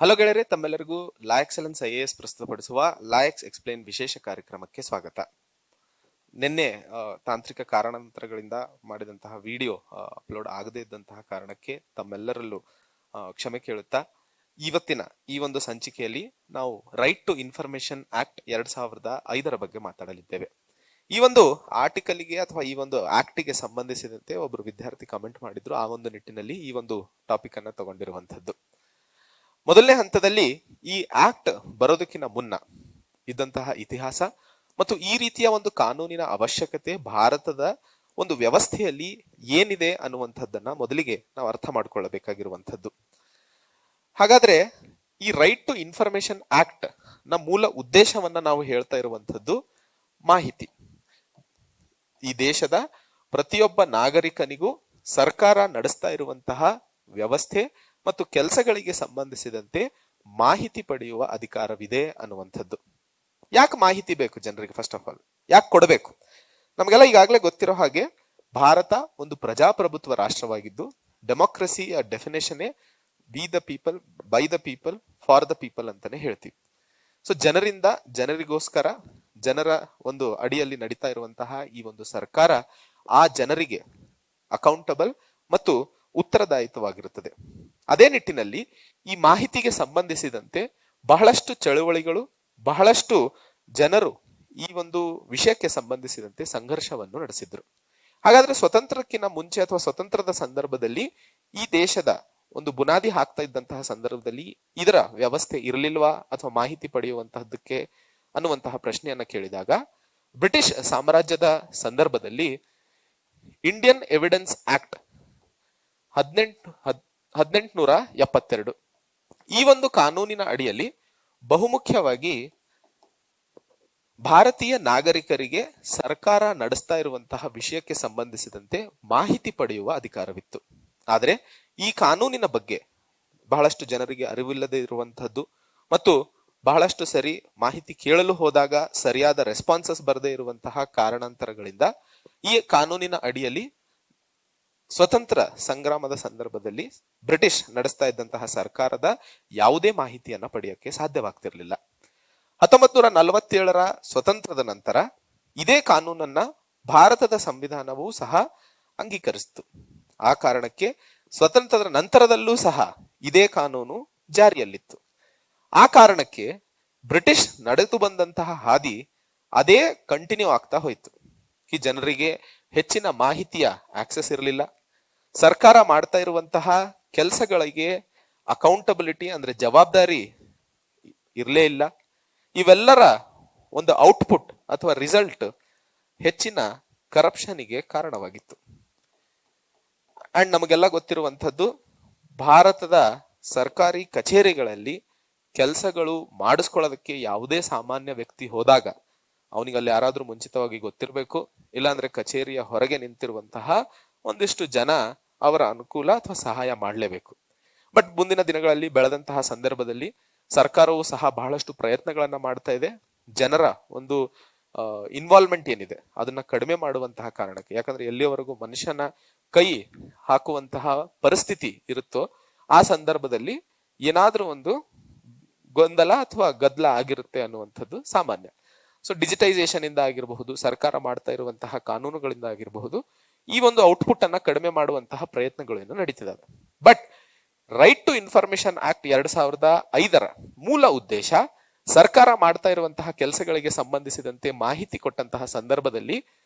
Hello ಗೆಳೆಯರೆ, ತಮ್ಮೆಲ್ಲರಿಗೂ ಲಾ excellence IAS ಪ್ರಸ್ತುತಪಡಿಸುವ ಲಾ ಎಕ್ಸ್ ಎಕ್ಸ್ಪ್ಲೇನ್ ವಿಶೇಷ ಕಾರ್ಯಕ್ರಮಕ್ಕೆ ಸ್ವಾಗತ. ನಿನ್ನೆ ತಾಂತ್ರಿಕ ಕಾರಣಾಂತರಗಳಿಂದ ಮಾಡಿದಂತಹ ವಿಡಿಯೋ ಅಪ್ಲೋಡ್ ಆಗದೇ ಇದ್ದಂತಹ ಕಾರಣಕ್ಕೆ ತಮ್ಮೆಲ್ಲರಲ್ಲೂ ಕ್ಷಮೆ ಕೇಳುತ್ತಾ ಇವತ್ತಿನ ಈ ಒಂದು ಸಂಚಿಕೆಯಲ್ಲಿ ನಾವು ರೈಟ್ ಟು ಇನ್ಫಾರ್ಮೇಶನ್ ಆಕ್ಟ್ 2005 ಬಗ್ಗೆ ಮಾತಾಡಲಿದ್ದೇವೆ. ಈ ಒಂದು ಆರ್ಟಿಕಲ್ಗೆ ಅಥವಾ ಈ ಒಂದು ಆಕ್ಟ್ಗೆ ಸಂಬಂಧಿಸಿದಂತೆ ಒಬ್ಬರು ವಿದ್ಯಾರ್ಥಿ ಕಮೆಂಟ್ ಮಾಡಿದ್ರು. ಆ ಒಂದು ನಿಟ್ಟಿನಲ್ಲಿ ಈ ಒಂದು ಟಾಪಿಕ್ ಅನ್ನ ತಗೊಂಡಿರುವಂತದ್ದು. ಮೊದಲನೇ ಹಂತದಲ್ಲಿ ಈ ಆಕ್ಟ್ ಬರೋದಕ್ಕಿಂತ ಮುನ್ನ ಇದ್ದಂತಹ ಇತಿಹಾಸ ಮತ್ತು ಈ ರೀತಿಯ ಒಂದು ಕಾನೂನಿನ ಅವಶ್ಯಕತೆ ಭಾರತದ ಒಂದು ವ್ಯವಸ್ಥೆಯಲ್ಲಿ ಏನಿದೆ ಅನ್ನುವಂಥದ್ದನ್ನ ಮೊದಲಿಗೆ ನಾವು ಅರ್ಥ ಮಾಡ್ಕೊಳ್ಳಬೇಕಾಗಿರುವಂಥದ್ದು. ಹಾಗಾದ್ರೆ ಈ ರೈಟ್ ಟು ಇನ್ಫಾರ್ಮೇಶನ್ ಆಕ್ಟ್ ನ ಮೂಲ ಉದ್ದೇಶವನ್ನ ನಾವು ಹೇಳ್ತಾ ಇರುವಂತದ್ದು ಮಾಹಿತಿ. ಈ ದೇಶದ ಪ್ರತಿಯೊಬ್ಬ ನಾಗರಿಕನಿಗೂ ಸರ್ಕಾರ ನಡೆಸ್ತಾ ಇರುವಂತಹ ವ್ಯವಸ್ಥೆ ಮತ್ತು ಕೆಲಸಗಳಿಗೆ ಸಂಬಂಧಿಸಿದಂತೆ ಮಾಹಿತಿ ಪಡೆಯುವ ಅಧಿಕಾರವಿದೆ ಅನ್ನುವಂಥದ್ದು. ಯಾಕೆ ಮಾಹಿತಿ ಬೇಕು ಜನರಿಗೆ? ಫಸ್ಟ್ ಆಫ್ ಆಲ್ ಯಾಕೆ ಕೊಡಬೇಕು? ನಮಗೆಲ್ಲ ಈಗಾಗಲೇ ಗೊತ್ತಿರೋ ಹಾಗೆ ಭಾರತ ಒಂದು ಪ್ರಜಾಪ್ರಭುತ್ವ ರಾಷ್ಟ್ರವಾಗಿದ್ದು, democracy definition be the people, by the people, for the people ಅಂತಾನೆ ಹೇಳ್ತೀವಿ. ಸೊ ಜನರಿಂದ ಜನರಿಗೋಸ್ಕರ ಜನರ ಒಂದು ಅಡಿಯಲ್ಲಿ ನಡೀತಾ ಇರುವಂತಹ ಈ ಒಂದು ಸರ್ಕಾರ ಆ ಜನರಿಗೆ ಅಕೌಂಟಬಲ್ ಮತ್ತು ಉತ್ತರದಾಯಿತ್ವವಾಗಿರುತ್ತದೆ. ಅದೇ ನಿಟ್ಟಿನಲ್ಲಿ ಈ ಮಾಹಿತಿಗೆ ಸಂಬಂಧಿಸಿದಂತೆ ಬಹಳಷ್ಟು ಚಳುವಳಿಗಳು, ಬಹಳಷ್ಟು ಜನರು ಈ ಒಂದು ವಿಷಯಕ್ಕೆ ಸಂಬಂಧಿಸಿದಂತೆ ಸಂಘರ್ಷವನ್ನು ನಡೆಸಿದ್ರು. ಹಾಗಾದ್ರೆ ಸ್ವತಂತ್ರಕ್ಕಿಂತ ಮುಂಚೆ ಅಥವಾ ಸ್ವತಂತ್ರದ ಸಂದರ್ಭದಲ್ಲಿ ಈ ದೇಶದ ಒಂದು ಬುನಾದಿ ಹಾಕ್ತಾ ಇದ್ದಂತಹ ಸಂದರ್ಭದಲ್ಲಿ ಇದರ ವ್ಯವಸ್ಥೆ ಇರಲಿಲ್ವಾ ಅಥವಾ ಮಾಹಿತಿ ಪಡೆಯುವಂತಹದ್ದಕ್ಕೆ ಅನ್ನುವಂತಹ ಪ್ರಶ್ನೆಯನ್ನ ಕೇಳಿದಾಗ, ಬ್ರಿಟಿಷ್ ಸಾಮ್ರಾಜ್ಯದ ಸಂದರ್ಭದಲ್ಲಿ ಇಂಡಿಯನ್ ಎವಿಡೆನ್ಸ್ ಆಕ್ಟ್ 1872 ಈ ಒಂದು ಕಾನೂನಿನ ಅಡಿಯಲ್ಲಿ ಬಹುಮುಖ್ಯವಾಗಿ ಭಾರತೀಯ ನಾಗರಿಕರಿಗೆ ಸರ್ಕಾರ ನಡೆಸ್ತಾ ಇರುವಂತಹ ವಿಷಯಕ್ಕೆ ಸಂಬಂಧಿಸಿದಂತೆ ಮಾಹಿತಿ ಪಡೆಯುವ ಅಧಿಕಾರವಿತ್ತು. ಆದರೆ ಈ ಕಾನೂನಿನ ಬಗ್ಗೆ ಬಹಳಷ್ಟು ಜನರಿಗೆ ಅರಿವಿಲ್ಲದೆ ಇರುವಂತಹದ್ದು ಮತ್ತು ಬಹಳಷ್ಟು ಸರಿ ಮಾಹಿತಿ ಕೇಳಲು ಹೋದಾಗ ಸರಿಯಾದ ರೆಸ್ಪಾನ್ಸಸ್ ಬರದೇ ಇರುವಂತಹ ಕಾರಣಾಂತರಗಳಿಂದ ಈ ಕಾನೂನಿನ ಅಡಿಯಲ್ಲಿ ಸ್ವತಂತ್ರ ಸಂಗ್ರಾಮದ ಸಂದರ್ಭದಲ್ಲಿ ಬ್ರಿಟಿಷ್ ನಡೆಸ್ತಾ ಇದ್ದಂತಹ ಸರ್ಕಾರದ ಯಾವುದೇ ಮಾಹಿತಿಯನ್ನ ಪಡೆಯಕ್ಕೆ ಸಾಧ್ಯವಾಗ್ತಿರ್ಲಿಲ್ಲ. 1947ರ ಸ್ವತಂತ್ರದ ನಂತರ ಇದೇ ಕಾನೂನನ್ನ ಭಾರತದ ಸಂವಿಧಾನವೂ ಸಹ ಅಂಗೀಕರಿಸಿತು. ಆ ಕಾರಣಕ್ಕೆ ಸ್ವತಂತ್ರದ ನಂತರದಲ್ಲೂ ಸಹ ಇದೇ ಕಾನೂನು ಜಾರಿಯಲ್ಲಿತ್ತು. ಆ ಕಾರಣಕ್ಕೆ ಬ್ರಿಟಿಷ್ ನಡೆದು ಬಂದಂತಹ ಹಾದಿ ಅದೇ ಕಂಟಿನ್ಯೂ ಆಗ್ತಾ ಹೋಯ್ತು. ಈ ಜನರಿಗೆ ಹೆಚ್ಚಿನ ಮಾಹಿತಿಯ ಆಕ್ಸೆಸ್ ಇರಲಿಲ್ಲ. ಸರ್ಕಾರ ಮಾಡ್ತಾ ಇರುವಂತಹ ಕೆಲಸಗಳಿಗೆ ಅಕೌಂಟಬಿಲಿಟಿ ಅಂದ್ರೆ ಜವಾಬ್ದಾರಿ ಇರಲೇ ಇಲ್ಲ. ಇವೆಲ್ಲರ ಒಂದು ಔಟ್ಪುಟ್ ಅಥವಾ ರಿಸಲ್ಟ್ ಹೆಚ್ಚಿನ ಕರಪ್ಷನ್ಗೆ ಕಾರಣವಾಗಿತ್ತು. ಅಂಡ್ ನಮಗೆಲ್ಲ ಗೊತ್ತಿರುವಂತದ್ದು, ಭಾರತದ ಸರ್ಕಾರಿ ಕಚೇರಿಗಳಲ್ಲಿ ಕೆಲಸಗಳು ಮಾಡಿಸ್ಕೊಳ್ಳೋದಕ್ಕೆ ಯಾವುದೇ ಸಾಮಾನ್ಯ ವ್ಯಕ್ತಿ ಹೋದಾಗ ಅವನಿಗೆ ಅಲ್ಲಿ ಯಾರಾದ್ರೂ ಮುಂಚಿತವಾಗಿ ಗೊತ್ತಿರಬೇಕು, ಇಲ್ಲಾಂದ್ರೆ ಕಚೇರಿಯ ಹೊರಗೆ ನಿಂತಿರುವಂತಹ ಒಂದಿಷ್ಟು ಜನ ಅವರ ಅನುಕೂಲ ಅಥವಾ ಸಹಾಯ ಮಾಡಲೇಬೇಕು. ಬಟ್ ಮುಂದಿನ ದಿನಗಳಲ್ಲಿ ಬೆಳೆದಂತಹ ಸಂದರ್ಭದಲ್ಲಿ ಸರ್ಕಾರವು ಸಹ ಬಹಳಷ್ಟು ಪ್ರಯತ್ನಗಳನ್ನ ಮಾಡ್ತಾ ಇದೆ. ಜನರ ಒಂದು ಇನ್ವಾಲ್ವ್ಮೆಂಟ್ ಏನಿದೆ ಅದನ್ನ ಕಡಿಮೆ ಮಾಡುವಂತಹ ಕಾರಣಕ್ಕೆ, ಯಾಕಂದ್ರೆ ಎಲ್ಲಿಯವರೆಗೂ ಮನುಷ್ಯನ ಕೈ ಹಾಕುವಂತಹ ಪರಿಸ್ಥಿತಿ ಇರುತ್ತೋ ಆ ಸಂದರ್ಭದಲ್ಲಿ ಏನಾದ್ರೂ ಒಂದು ಗೊಂದಲ ಅಥವಾ ಗದ್ದಲ ಆಗಿರುತ್ತೆ ಅನ್ನುವಂಥದ್ದು ಸಾಮಾನ್ಯ. ಸೊ ಡಿಜಿಟೈಸೇಷನ್ ಇಂದ ಆಗಿರಬಹುದು, ಸರ್ಕಾರ ಮಾಡ್ತಾ ಇರುವಂತಹ ಕಾನೂನುಗಳಿಂದ ಆಗಿರಬಹುದು, ಈ ಒಂದು ಔಟ್ಪುಟ್ ಅನ್ನ ಕಡಿಮೆ ಮಾಡುವಂತಹ ಪ್ರಯತ್ನಗಳು ನಡೀತಿದ್ದಾವೆ. But right to information act 2005ರ ಮೂಲ ಉದ್ದೇಶ ಸರ್ಕಾರ ಮಾಡ್ತಾ ಇರುವಂತಹ ಕೆಲಸಗಳಿಗೆ ಸಂಬಂಧಿಸಿದಂತೆ ಮಾಹಿತಿ ಕೊಟ್ಟಂತಹ ಸಂದರ್ಭದಲ್ಲಿ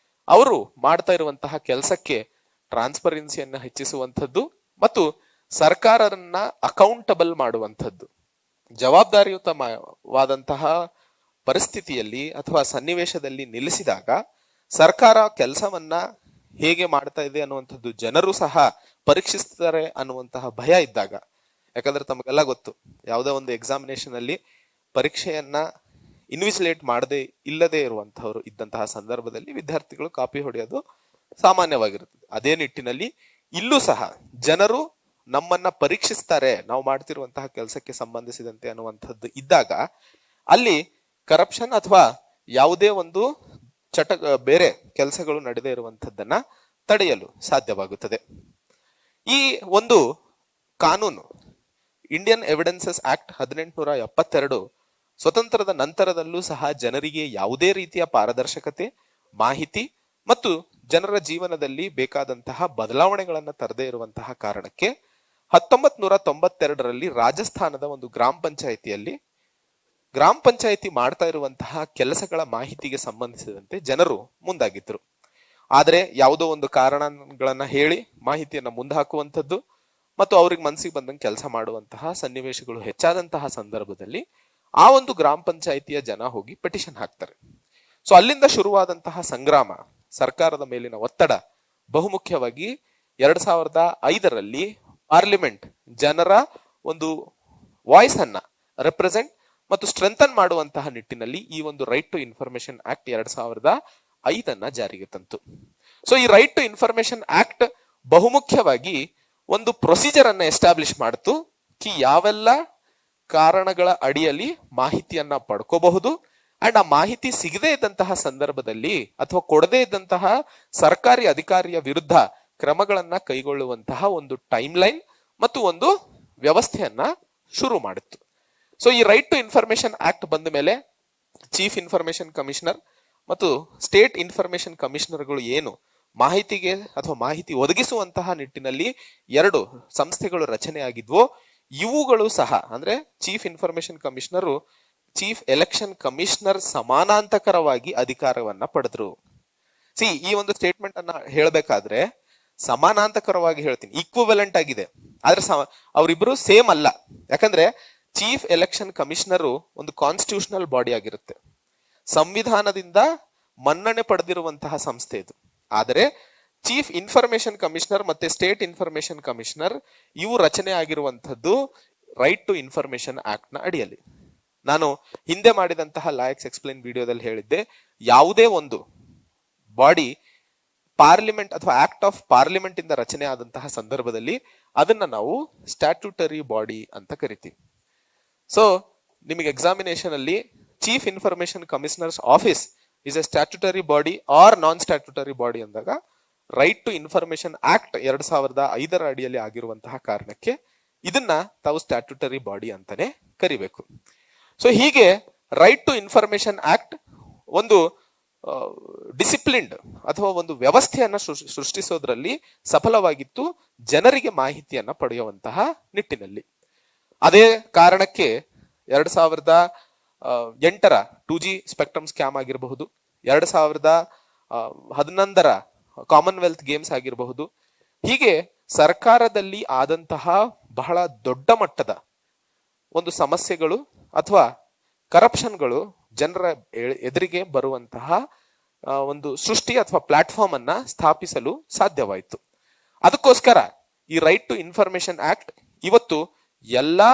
ಅವರು ಮಾಡ್ತಾ ಇರುವಂತಹ ಕೆಲಸಕ್ಕೆ ಟ್ರಾನ್ಸ್ಪರೆನ್ಸಿಯನ್ನ ಹೆಚ್ಚಿಸುವಂಥದ್ದು ಮತ್ತು ಸರ್ಕಾರನ್ನ ಅಕೌಂಟಬಲ್ ಮಾಡುವಂಥದ್ದು. ಜವಾಬ್ದಾರಿಯುತವಾದಂತಹ ಪರಿಸ್ಥಿತಿಯಲ್ಲಿ ಅಥವಾ ಸನ್ನಿವೇಶದಲ್ಲಿ ನಿಲ್ಲಿಸಿದಾಗ ಸರ್ಕಾರ ಕೆಲಸವನ್ನ ಹೇಗೆ ಮಾಡ್ತಾ ಇದೆ ಅನ್ನುವಂಥದ್ದು ಜನರು ಸಹ ಪರೀಕ್ಷಿಸ್ತಾರೆ ಅನ್ನುವಂತಹ ಭಯ ಇದ್ದಾಗ, ಯಾಕಂದ್ರೆ ತಮಗೆಲ್ಲ ಗೊತ್ತು, ಯಾವುದೇ ಒಂದು ಎಕ್ಸಾಮಿನೇಷನ್ ಅಲ್ಲಿ ಪರೀಕ್ಷೆಯನ್ನ ಇನ್ವಿಜಿಲೇಟ್ ಇಲ್ಲದೆ ಇರುವಂತಹವರು ಇದ್ದಂತಹ ಸಂದರ್ಭದಲ್ಲಿ ವಿದ್ಯಾರ್ಥಿಗಳು ಕಾಪಿ ಹೊಡೆಯೋದು ಸಾಮಾನ್ಯವಾಗಿರುತ್ತದೆ. ಅದೇ ನಿಟ್ಟಿನಲ್ಲಿ ಇಲ್ಲೂ ಸಹ ಜನರು ನಮ್ಮನ್ನ ಪರೀಕ್ಷಿಸ್ತಾರೆ ನಾವು ಮಾಡ್ತಿರುವಂತಹ ಕೆಲಸಕ್ಕೆ ಸಂಬಂಧಿಸಿದಂತೆ ಅನ್ನುವಂಥದ್ದು ಇದ್ದಾಗ ಅಲ್ಲಿ ಕರಪ್ಷನ್ ಅಥವಾ ಯಾವುದೇ ಒಂದು ಬೇರೆ ಕೆಲಸಗಳು ನಡೆದೇ ಇರುವಂತದ್ದನ್ನ ತಡೆಯಲು ಸಾಧ್ಯವಾಗುತ್ತದೆ. ಈ ಒಂದು ಕಾನೂನು ಇಂಡಿಯನ್ ಎವಿಡೆನ್ಸಸ್ ಆಕ್ಟ್ 1872 ಸ್ವತಂತ್ರದ ನಂತರದಲ್ಲೂ ಸಹ ಜನರಿಗೆ ಯಾವುದೇ ರೀತಿಯ ಪಾರದರ್ಶಕತೆ, ಮಾಹಿತಿ ಮತ್ತು ಜನರ ಜೀವನದಲ್ಲಿ ಬೇಕಾದಂತಹ ಬದಲಾವಣೆಗಳನ್ನು ತರದೇ ಇರುವಂತಹ ಕಾರಣಕ್ಕೆ 1992ರಲ್ಲಿ ರಾಜಸ್ಥಾನದ ಒಂದು ಗ್ರಾಮ ಪಂಚಾಯಿತಿಯಲ್ಲಿ ಗ್ರಾಮ ಪಂಚಾಯಿತಿ ಮಾಡ್ತಾ ಇರುವಂತಹ ಕೆಲಸಗಳ ಮಾಹಿತಿಗೆ ಸಂಬಂಧಿಸಿದಂತೆ ಜನರು ಮುಂದಾಗಿದ್ರು. ಆದರೆ ಯಾವುದೋ ಒಂದು ಕಾರಣಗಳನ್ನ ಹೇಳಿ ಮಾಹಿತಿಯನ್ನ ಮುಂದೆ ಹಾಕುವಂಥದ್ದು ಮತ್ತು ಅವ್ರಿಗೆ ಮನಸ್ಸಿಗೆ ಬಂದಂಗೆ ಕೆಲಸ ಮಾಡುವಂತಹ ಸನ್ನಿವೇಶಗಳು ಹೆಚ್ಚಾದಂತಹ ಸಂದರ್ಭದಲ್ಲಿ ಆ ಒಂದು ಗ್ರಾಮ ಪಂಚಾಯಿತಿಯ ಜನ ಹೋಗಿ ಪೆಟಿಷನ್ ಹಾಕ್ತಾರೆ. ಸೊ ಅಲ್ಲಿಂದ ಶುರುವಾದಂತಹ ಸಂಗ್ರಾಮ, ಸರ್ಕಾರದ ಮೇಲಿನ ಒತ್ತಡ, ಬಹುಮುಖ್ಯವಾಗಿ 2005ರಲ್ಲಿ ಪಾರ್ಲಿಮೆಂಟ್ ಜನರ ಒಂದು ವಾಯ್ಸ್ ಅನ್ನ ರೆಪ್ರೆಸೆಂಟ್ ಮತ್ತು ಸ್ಟ್ರೆಂಥನ್ ಮಾಡುವಂತಹ ನಿಟ್ಟಿನಲ್ಲಿ ಈ ಒಂದು ರೈಟ್ ಟು ಇನ್ಫಾರ್ಮೇಶನ್ ಆಕ್ಟ್ 2005 ಜಾರಿಗೆ ತಂತು. ಸೊ ಈ ರೈಟ್ ಟು ಇನ್ಫಾರ್ಮೇಶನ್ ಆಕ್ಟ್ ಬಹುಮುಖ್ಯವಾಗಿ ಒಂದು ಪ್ರೊಸೀಜರ್ ಅನ್ನ ಎಸ್ಟಾಬ್ಲಿಷ್ ಮಾಡ್ತು ಕಿ ಯಾವೆಲ್ಲ ಕಾರಣಗಳ ಅಡಿಯಲ್ಲಿ ಮಾಹಿತಿಯನ್ನ ಪಡ್ಕೋಬಹುದು ಅಂಡ್ ಆ ಮಾಹಿತಿ ಸಿಗದೇ ಇದ್ದಂತಹ ಸಂದರ್ಭದಲ್ಲಿ ಅಥವಾ ಕೊಡದೇ ಇದ್ದಂತಹ ಸರ್ಕಾರಿ ಅಧಿಕಾರಿಯ ವಿರುದ್ಧ ಕ್ರಮಗಳನ್ನ ಕೈಗೊಳ್ಳುವಂತಹ ಒಂದು ಟೈಮ್ ಲೈನ್ ಮತ್ತು ಒಂದು ವ್ಯವಸ್ಥೆಯನ್ನ ಶುರು ಮಾಡಿತ್ತು. ಸೊ ಈ ರೈಟ್ ಟು ಇನ್ಫಾರ್ಮೇಶನ್ ಆಕ್ಟ್ ಬಂದ ಮೇಲೆ ಚೀಫ್ ಇನ್ಫಾರ್ಮೇಶನ್ ಕಮಿಷನರ್ ಮತ್ತು ಸ್ಟೇಟ್ ಇನ್ಫಾರ್ಮೇಶನ್ ಕಮಿಷನರ್ಗಳು ಏನು ಮಾಹಿತಿಗೆ ಅಥವಾ ಮಾಹಿತಿ ಒದಗಿಸುವಂತಹ ನಿಟ್ಟಿನಲ್ಲಿ 2 ಸಂಸ್ಥೆಗಳು ರಚನೆ ಆಗಿದ್ವೋ ಇವುಗಳು ಸಹ ಅಂದ್ರೆ chief information commissioner chief election commissioner ಸಮಾನಾಂತಕರವಾಗಿ ಅಧಿಕಾರವನ್ನ ಪಡೆದ್ರು. ಈ ಒಂದು ಸ್ಟೇಟ್ಮೆಂಟ್ ಅನ್ನ ಹೇಳಬೇಕಾದ್ರೆ ಸಮಾನಾಂತಕರವಾಗಿ ಹೇಳ್ತೀನಿ, ಈಕ್ವಿವೆಲೆಂಟ್ ಆಗಿದೆ, ಆದ್ರೆ ಅವರಿಬ್ರು ಸೇಮ್ ಅಲ್ಲ. ಯಾಕಂದ್ರೆ ಚೀಫ್ ಎಲೆಕ್ಷನ್ ಕಮಿಷನರು ಒಂದು ಕಾನ್ಸ್ಟಿಟ್ಯೂಷನಲ್ ಬಾಡಿ ಆಗಿರುತ್ತೆ, ಸಂವಿಧಾನದಿಂದ ಮನ್ನಣೆ ಪಡೆದಿರುವಂತಹ ಸಂಸ್ಥೆ ಇದು. ಆದರೆ ಚೀಫ್ ಇನ್ಫಾರ್ಮೇಶನ್ ಕಮಿಷನರ್ ಮತ್ತೆ ಸ್ಟೇಟ್ ಇನ್ಫಾರ್ಮೇಶನ್ ಕಮಿಷನರ್ ಇವು ರಚನೆ ಆಗಿರುವಂತದ್ದು ರೈಟ್ ಟು ಇನ್ಫಾರ್ಮೇಶನ್ ಆಕ್ಟ್ ನ ಅಡಿಯಲ್ಲಿ. ನಾನು ಹಿಂದೆ ಮಾಡಿದಂತಹ ಲಾಯಕ್ಸ್ ಎಕ್ಸ್ಪ್ಲೇನ್ ವಿಡಿಯೋದಲ್ಲಿ ಹೇಳಿದ್ದೆ, ಯಾವುದೇ ಒಂದು ಬಾಡಿ ಪಾರ್ಲಿಮೆಂಟ್ ಅಥವಾ ಆಕ್ಟ್ ಆಫ್ ಪಾರ್ಲಿಮೆಂಟ್ ಇಂದ ರಚನೆ ಆದಂತಹ ಸಂದರ್ಭದಲ್ಲಿ ಅದನ್ನ ನಾವು ಸ್ಟ್ಯಾಟ್ಯೂಟರಿ ಬಾಡಿ ಅಂತ ಕರಿತೀವಿ. ಸೊ ನಿಮಗೆ ಎಕ್ಸಾಮಿನೇಷನ್ ಅಲ್ಲಿ chief information commissioners office is a statutory body or non statutory body ಅಂದಾಗ ರೈಟ್ ಟು ಇನ್ಫಾರ್ಮೇಶನ್ ಆಕ್ಟ್ 2005 ಅಡಿಯಲ್ಲಿ ಆಗಿರುವಂತಹ ಕಾರಣಕ್ಕೆ ಇದನ್ನ ತಾವು ಸ್ಟ್ಯಾಟ್ಯೂಟರಿ ಬಾಡಿ ಅಂತಾನೆ ಕರಿಬೇಕು. ಸೊ ಹೀಗೆ ರೈಟ್ ಟು ಇನ್ಫಾರ್ಮೇಶನ್ ಆಕ್ಟ್ ಒಂದು ಡಿಸಿಪ್ಲಿನ್ಡ್ ಅಥವಾ ಒಂದು ವ್ಯವಸ್ಥೆಯನ್ನ ಸೃಷ್ಟಿಸೋದ್ರಲ್ಲಿ ಸಫಲವಾಗಿತ್ತು, ಜನರಿಗೆ ಮಾಹಿತಿಯನ್ನ ಪಡೆಯುವಂತಹ ನಿಟ್ಟಿನಲ್ಲಿ. ಅದೇ ಕಾರಣಕ್ಕೆ 2008ರ 2G ಸ್ಪೆಕ್ಟ್ರಮ್ ಸ್ಕ್ಯಾಮ್ ಆಗಿರಬಹುದು, 2011ರ ಕಾಮನ್ವೆಲ್ತ್ ಗೇಮ್ಸ್ ಆಗಿರಬಹುದು, ಹೀಗೆ ಸರ್ಕಾರದಲ್ಲಿ ಆದಂತಹ ಬಹಳ ದೊಡ್ಡ ಮಟ್ಟದ ಒಂದು ಸಮಸ್ಯೆಗಳು ಅಥವಾ ಕರಪ್ಷನ್ಗಳು ಜನರ ಎದುರಿಗೆ ಬರುವಂತಹ ಒಂದು ಸೃಷ್ಟಿ ಅಥವಾ ಪ್ಲಾಟ್ಫಾರ್ಮ್ ಅನ್ನ ಸ್ಥಾಪಿಸಲು ಸಾಧ್ಯವಾಯಿತು. ಅದಕ್ಕೋಸ್ಕರ ಈ ರೈಟ್ ಟು ಇನ್ಫಾರ್ಮೇಶನ್ ಆಕ್ಟ್ ಇವತ್ತು ಎಲ್ಲಾ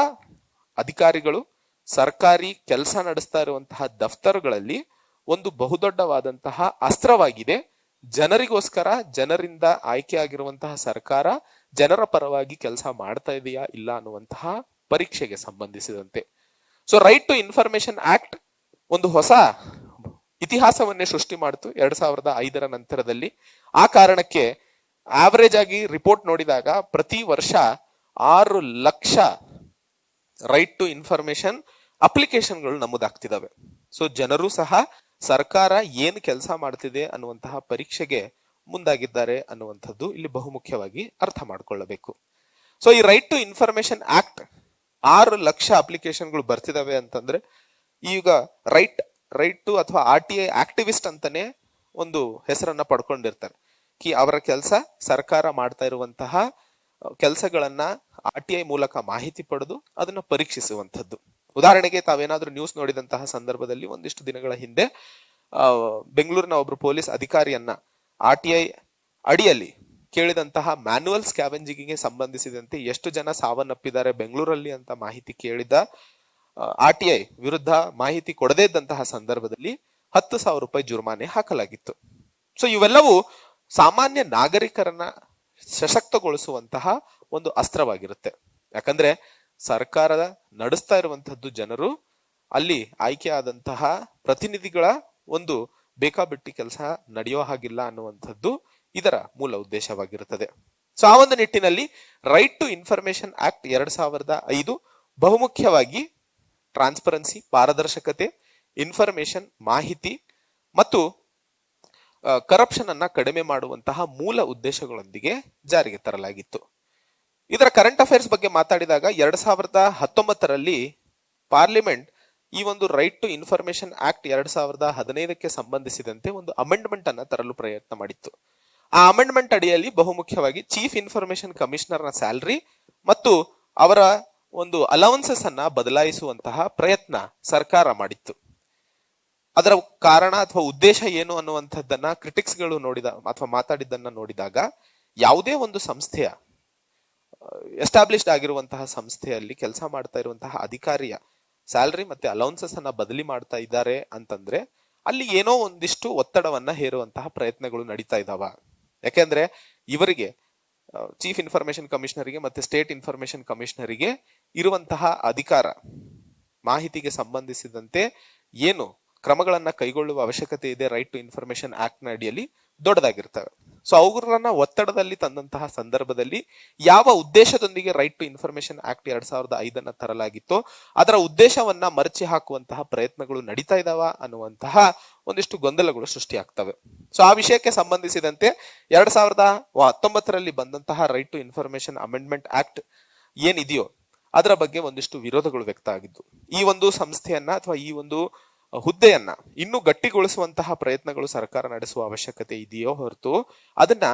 ಅಧಿಕಾರಿಗಳು ಸರ್ಕಾರಿ ಕೆಲಸ ನಡೆಸ್ತಾ ಇರುವಂತಹ ದಫ್ತರುಗಳಲ್ಲಿ ಒಂದು ಬಹುದೊಡ್ಡವಾದಂತಹ ಅಸ್ತ್ರವಾಗಿದೆ. ಜನರಿಗೋಸ್ಕರ, ಜನರಿಂದ ಆಯ್ಕೆ ಆಗಿರುವಂತಹ ಸರ್ಕಾರ ಜನರ ಪರವಾಗಿ ಕೆಲಸ ಮಾಡ್ತಾ ಇದೆಯಾ ಇಲ್ಲ ಅನ್ನುವಂತಹ ಪರೀಕ್ಷೆಗೆ ಸಂಬಂಧಿಸಿದಂತೆ. So right to information act ಒಂದು ಹೊಸ ಇತಿಹಾಸವನ್ನೇ ಸೃಷ್ಟಿ ಮಾಡಿತು 2005ರ ನಂತರದಲ್ಲಿ. ಆ ಕಾರಣಕ್ಕೆ ಆವರೇಜ್ ಆಗಿ ರಿಪೋರ್ಟ್ ನೋಡಿದಾಗ ಪ್ರತಿ ವರ್ಷ 6 ಲಕ್ಷ ರೈಟ್ ಟು ಇನ್ಫಾರ್ಮೇಶನ್ ಅಪ್ಲಿಕೇಶನ್ಗಳು ನಮೂದಾಗ್ತಿದಾವೆ. ಸೊ ಜನರು ಸಹ ಸರ್ಕಾರ ಏನು ಕೆಲಸ ಮಾಡ್ತಿದೆ ಅನ್ನುವಂತಹ ಪರೀಕ್ಷೆಗೆ ಮುಂದಾಗಿದ್ದಾರೆ ಅನ್ನುವಂಥದ್ದು ಇಲ್ಲಿ ಬಹುಮುಖ್ಯವಾಗಿ ಅರ್ಥ ಮಾಡ್ಕೊಳ್ಳಬೇಕು. ಸೊ ಈ ರೈಟ್ ಟು ಇನ್ಫಾರ್ಮೇಶನ್ ಆಕ್ಟ್ 6 ಲಕ್ಷ ಅಪ್ಲಿಕೇಶನ್ಗಳು ಬರ್ತಿದಾವೆ ಅಂತಂದ್ರೆ ಈಗ ರೈಟ್ ಟು ಅಥವಾ RTI ಆಕ್ಟಿವಿಸ್ಟ್ ಅಂತಾನೆ ಒಂದು ಹೆಸರನ್ನ ಪಡ್ಕೊಂಡಿರ್ತಾರೆ. ಅವರ ಕೆಲಸ ಸರ್ಕಾರ ಮಾಡ್ತಾ ಇರುವಂತಹ ಕೆಲಸಗಳನ್ನ RTI ಮೂಲಕ ಮಾಹಿತಿ ಪಡೆದು ಅದನ್ನ ಪರೀಕ್ಷಿಸುವಂತದ್ದು. ಉದಾಹರಣೆಗೆ ತಾವೇನಾದ್ರೂ ನ್ಯೂಸ್ ನೋಡಿದಂತಹ ಸಂದರ್ಭದಲ್ಲಿ ಒಂದಿಷ್ಟು ದಿನಗಳ ಹಿಂದೆ ಬೆಂಗಳೂರಿನ ಒಬ್ರು ಪೊಲೀಸ್ ಅಧಿಕಾರಿಯನ್ನ RTI ಅಡಿಯಲ್ಲಿ ಕೇಳಿದಂತಹ ಮ್ಯಾನ್ಯುವಲ್ ಸ್ಕ್ಯಾವೆಂಜಿಂಗ್ಗೆ ಸಂಬಂಧಿಸಿದಂತೆ ಎಷ್ಟು ಜನ ಸಾವನ್ನಪ್ಪಿದ್ದಾರೆ ಬೆಂಗಳೂರಲ್ಲಿ ಅಂತ ಮಾಹಿತಿ ಕೇಳಿದ RTI ವಿರುದ್ಧ ಮಾಹಿತಿ ಕೊಡದೇ ಇದ್ದಂತಹ ಸಂದರ್ಭದಲ್ಲಿ 10,000 ರೂಪಾಯಿ ಜುರ್ಮಾನೆ ಹಾಕಲಾಗಿತ್ತು. ಸೊ ಇವೆಲ್ಲವೂ ಸಾಮಾನ್ಯ ನಾಗರಿಕರನ್ನ ಸಶಕ್ತಗೊಳಿಸುವಂತಹ ಒಂದು ಅಸ್ತ್ರವಾಗಿರುತ್ತೆ. ಯಾಕಂದ್ರೆ ಸರ್ಕಾರದ ನಡೆಸ್ತಾ ಇರುವಂತಹದ್ದು ಜನರು, ಅಲ್ಲಿ ಆಯ್ಕೆ ಆದಂತಹ ಪ್ರತಿನಿಧಿಗಳ ಒಂದು ಬೇಕಾಬಿಟ್ಟಿ ಕೆಲಸ ನಡೆಯೋ ಹಾಗಿಲ್ಲ ಅನ್ನುವಂಥದ್ದು ಇದರ ಮೂಲ ಉದ್ದೇಶವಾಗಿರುತ್ತದೆ. ಸೊ ಆ ಒಂದು ನಿಟ್ಟಿನಲ್ಲಿ ರೈಟ್ ಟು ಇನ್ಫಾರ್ಮೇಶನ್ ಆಕ್ಟ್ 2005 ಬಹುಮುಖ್ಯವಾಗಿ ಟ್ರಾನ್ಸ್ಪರೆನ್ಸಿ, ಪಾರದರ್ಶಕತೆ, ಇನ್ಫಾರ್ಮೇಶನ್, ಮಾಹಿತಿ ಮತ್ತು ಕರಪ್ಷನ್ ಅನ್ನ ಕಡಿಮೆ ಮಾಡುವಂತಹ ಮೂಲ ಉದ್ದೇಶಗಳೊಂದಿಗೆ ಜಾರಿಗೆ ತರಲಾಗಿತ್ತು. ಇದರ ಕರೆಂಟ್ ಅಫೇರ್ಸ್ ಬಗ್ಗೆ ಮಾತಾಡಿದಾಗ 2019ರಲ್ಲಿ ಪಾರ್ಲಿಮೆಂಟ್ ಈ ಒಂದು ರೈಟ್ ಟು ಇನ್ಫಾರ್ಮೇಶನ್ ಆಕ್ಟ್ 2015ಕ್ಕೆ ಸಂಬಂಧಿಸಿದಂತೆ ಒಂದು ಅಮೆಂಡ್ಮೆಂಟ್ ಅನ್ನ ತರಲು ಪ್ರಯತ್ನ ಮಾಡಿತ್ತು. ಆ ಅಮೆಂಡ್ಮೆಂಟ್ ಅಡಿಯಲ್ಲಿ ಬಹುಮುಖ್ಯವಾಗಿ ಚೀಫ್ ಇನ್ಫಾರ್ಮೇಶನ್ ಕಮಿಷನರ್ ನ ಸ್ಯಾಲರಿ ಮತ್ತು ಅವರ ಒಂದು ಅಲೌನ್ಸಸ್ ಅನ್ನ ಬದಲಾಯಿಸುವಂತಹ ಪ್ರಯತ್ನ ಸರ್ಕಾರ ಮಾಡಿತ್ತು. ಅದರ ಕಾರಣ ಅಥವಾ ಉದ್ದೇಶ ಏನು ಅನ್ನುವಂಥದ್ದನ್ನ ಕ್ರಿಟಿಕ್ಸ್ ಗಳು ನೋಡಿದ ಅಥವಾ ಮಾತಾಡಿದ್ದನ್ನ ನೋಡಿದಾಗ, ಯಾವುದೇ ಒಂದು ಸಂಸ್ಥೆಯ ಎಸ್ಟಾಬ್ಲಿಷ್ಡ್ ಆಗಿರುವಂತಹ ಸಂಸ್ಥೆಯಲ್ಲಿ ಕೆಲಸ ಮಾಡ್ತಾ ಇರುವಂತಹ ಅಧಿಕಾರಿಯ ಸ್ಯಾಲರಿ ಮತ್ತೆ ಅಲೌನ್ಸಸ್ ಅನ್ನ ಬದಲಿ ಮಾಡ್ತಾ ಇದ್ದಾರೆ ಅಂತಂದ್ರೆ ಅಲ್ಲಿ ಏನೋ ಒಂದಿಷ್ಟು ಒತ್ತಡವನ್ನ ಹೇರುವಂತಹ ಪ್ರಯತ್ನಗಳು ನಡೀತಾ ಇದಾವ. ಯಾಕೆಂದ್ರೆ ಇವರಿಗೆ ಚೀಫ್ ಇನ್ಫಾರ್ಮೇಶನ್ ಕಮಿಷನರಿಗೆ ಮತ್ತೆ ಸ್ಟೇಟ್ ಇನ್ಫಾರ್ಮೇಶನ್ ಕಮಿಷನರಿಗೆ ಇರುವಂತಹ ಅಧಿಕಾರ ಮಾಹಿತಿಗೆ ಸಂಬಂಧಿಸಿದಂತೆ ಏನು ಕ್ರಮಗಳನ್ನ ಕೈಗೊಳ್ಳುವ ಅವಶ್ಯಕತೆ ಇದೆ ರೈಟ್ ಟು ಇನ್ಫಾರ್ಮೇಶನ್ ಆಕ್ಟ್ ನ ಅಡಿಯಲ್ಲಿ ದೊಡ್ಡದಾಗಿರ್ತವೆ. ಸೊ ಅವರನ್ನ ಒತ್ತಡದಲ್ಲಿ ತಂದಂತಹ ಸಂದರ್ಭದಲ್ಲಿ ಯಾವ ಉದ್ದೇಶದೊಂದಿಗೆ ರೈಟ್ ಟು ಇನ್ಫಾರ್ಮೇಶನ್ ಆಕ್ಟ್ 2005 ತರಲಾಗಿತ್ತೋ ಅದರ ಉದ್ದೇಶವನ್ನ ಮರಚಿ ಹಾಕುವಂತಹ ಪ್ರಯತ್ನಗಳು ನಡೀತಾ ಇದಾವ ಅನ್ನುವಂತಹ ಒಂದಿಷ್ಟು ಗೊಂದಲಗಳು ಸೃಷ್ಟಿಯಾಗ್ತವೆ. ಸೊ ಆ ವಿಷಯಕ್ಕೆ ಸಂಬಂಧಿಸಿದಂತೆ 2019ರಲ್ಲಿ ಬಂದಂತಹ right to information amendment act ಏನಿದೆಯೋ ಅದರ ಬಗ್ಗೆ ಒಂದಿಷ್ಟು ವಿರೋಧಗಳು ವ್ಯಕ್ತ ಆಗಿದ್ದು, ಈ ಒಂದು ಸಂಸ್ಥೆಯನ್ನ ಅಥವಾ ಈ ಒಂದು ಹುದ್ದೆಯನ್ನ ಇನ್ನೂ ಗಟ್ಟಿಗೊಳಿಸುವಂತಹ ಪ್ರಯತ್ನಗಳು ಸರ್ಕಾರ ನಡೆಸುವ ಅವಶ್ಯಕತೆ ಇದೆಯೋ ಹೊರತು ಅದನ್ನ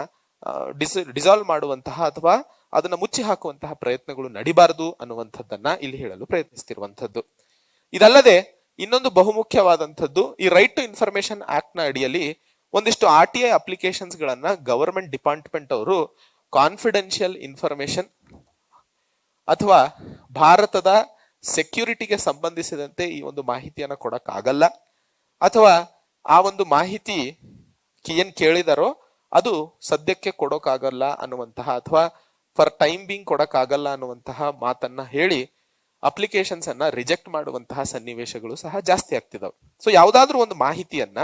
ಡಿಸಾಲ್ವ್ ಮಾಡುವಂತಹ ಅಥವಾ ಅದನ್ನ ಮುಚ್ಚಿ ಹಾಕುವಂತಹ ಪ್ರಯತ್ನಗಳು ನಡಿಬಾರದು ಅನ್ನುವಂಥದ್ದನ್ನ ಇಲ್ಲಿ ಹೇಳಲು ಪ್ರಯತ್ನಿಸ್ತಿರುವಂತದ್ದು. ಇದಲ್ಲದೆ ಇನ್ನೊಂದು ಬಹುಮುಖ್ಯವಾದಂಥದ್ದು, ಈ ರೈಟ್ ಟು ಇನ್ಫಾರ್ಮೇಶನ್ ಆಕ್ಟ್ ನ ಅಡಿಯಲ್ಲಿ ಒಂದಿಷ್ಟು RTI ಅಪ್ಲಿಕೇಶನ್ಸ್ ಗಳನ್ನ ಗವರ್ಮೆಂಟ್ ಡಿಪಾರ್ಟ್ಮೆಂಟ್ ಅವರು ಕಾನ್ಫಿಡೆನ್ಷಿಯಲ್ ಇನ್ಫಾರ್ಮೇಶನ್ ಅಥವಾ ಭಾರತದ ಸೆಕ್ಯೂರಿಟಿಗೆ ಸಂಬಂಧಿಸಿದಂತೆ ಈ ಒಂದು ಮಾಹಿತಿಯನ್ನ ಕೊಡಕ್ ಆಗಲ್ಲ, ಅಥವಾ ಆ ಒಂದು ಮಾಹಿತಿ ಏನ್ ಕೇಳಿದಾರೋ ಅದು ಸದ್ಯಕ್ಕೆ ಕೊಡೋಕಾಗಲ್ಲ ಅನ್ನುವಂತಹ ಅಥವಾ ಫಾರ್ ಟೈಮ್ ಬಿಂಗ್ ಕೊಡಕ್ಕಾಗಲ್ಲ ಅನ್ನುವಂತಹ ಮಾತನ್ನ ಹೇಳಿ ಅಪ್ಲಿಕೇಶನ್ಸ್ ಅನ್ನ ರಿಜೆಕ್ಟ್ ಮಾಡುವಂತಹ ಸನ್ನಿವೇಶಗಳು ಸಹ ಜಾಸ್ತಿ ಆಗ್ತಿದಾವೆ. ಸೊ ಯಾವ್ದಾದ್ರು ಒಂದು ಮಾಹಿತಿಯನ್ನ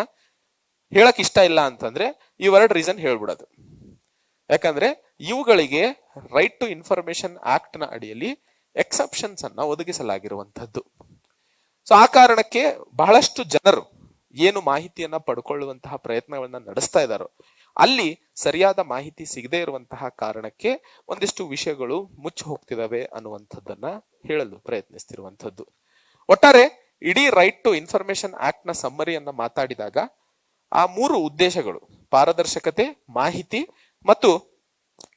ಹೇಳಕ್ ಇಷ್ಟ ಇಲ್ಲ ಅಂತಂದ್ರೆ ಇವೆರಡು ರೀಸನ್ ಹೇಳ್ಬಿಡೋದು. ಯಾಕಂದ್ರೆ ಇವುಗಳಿಗೆ ರೈಟ್ ಟು ಇನ್ಫಾರ್ಮೇಶನ್ ಆಕ್ಟ್ ನ ಅಡಿಯಲ್ಲಿ ಎಕ್ಸೆಪ್ಷನ್ಸ್ ಅನ್ನ ಒದಗಿಸಲಾಗಿರುವಂತದ್ದು. ಸೊ ಆ ಕಾರಣಕ್ಕೆ ಬಹಳಷ್ಟು ಜನರು ಏನು ಮಾಹಿತಿಯನ್ನ ಪಡ್ಕೊಳ್ಳುವಂತಹ ಪ್ರಯತ್ನಗಳನ್ನ ನಡೆಸ್ತಾ ಇದ್ದಾರೋ ಅಲ್ಲಿ ಸರಿಯಾದ ಮಾಹಿತಿ ಸಿಗದೇ ಇರುವಂತಹ ಕಾರಣಕ್ಕೆ ಒಂದಿಷ್ಟು ವಿಷಯಗಳು ಮುಚ್ಚಿ ಹೋಗ್ತಿದಾವೆ ಅನ್ನುವಂಥದ್ದನ್ನ ಹೇಳಲು ಪ್ರಯತ್ನಿಸ್ತಿರುವಂತದ್ದು. ಒಟ್ಟಾರೆ ಇಡೀ ರೈಟ್ ಟು ಇನ್ಫಾರ್ಮೇಶನ್ ಆಕ್ಟ್ ನ ಸಮ್ಮರಿಯನ್ನ ಮಾತಾಡಿದಾಗ ಆ ಮೂರು ಉದ್ದೇಶಗಳು ಪಾರದರ್ಶಕತೆ, ಮಾಹಿತಿ ಮತ್ತು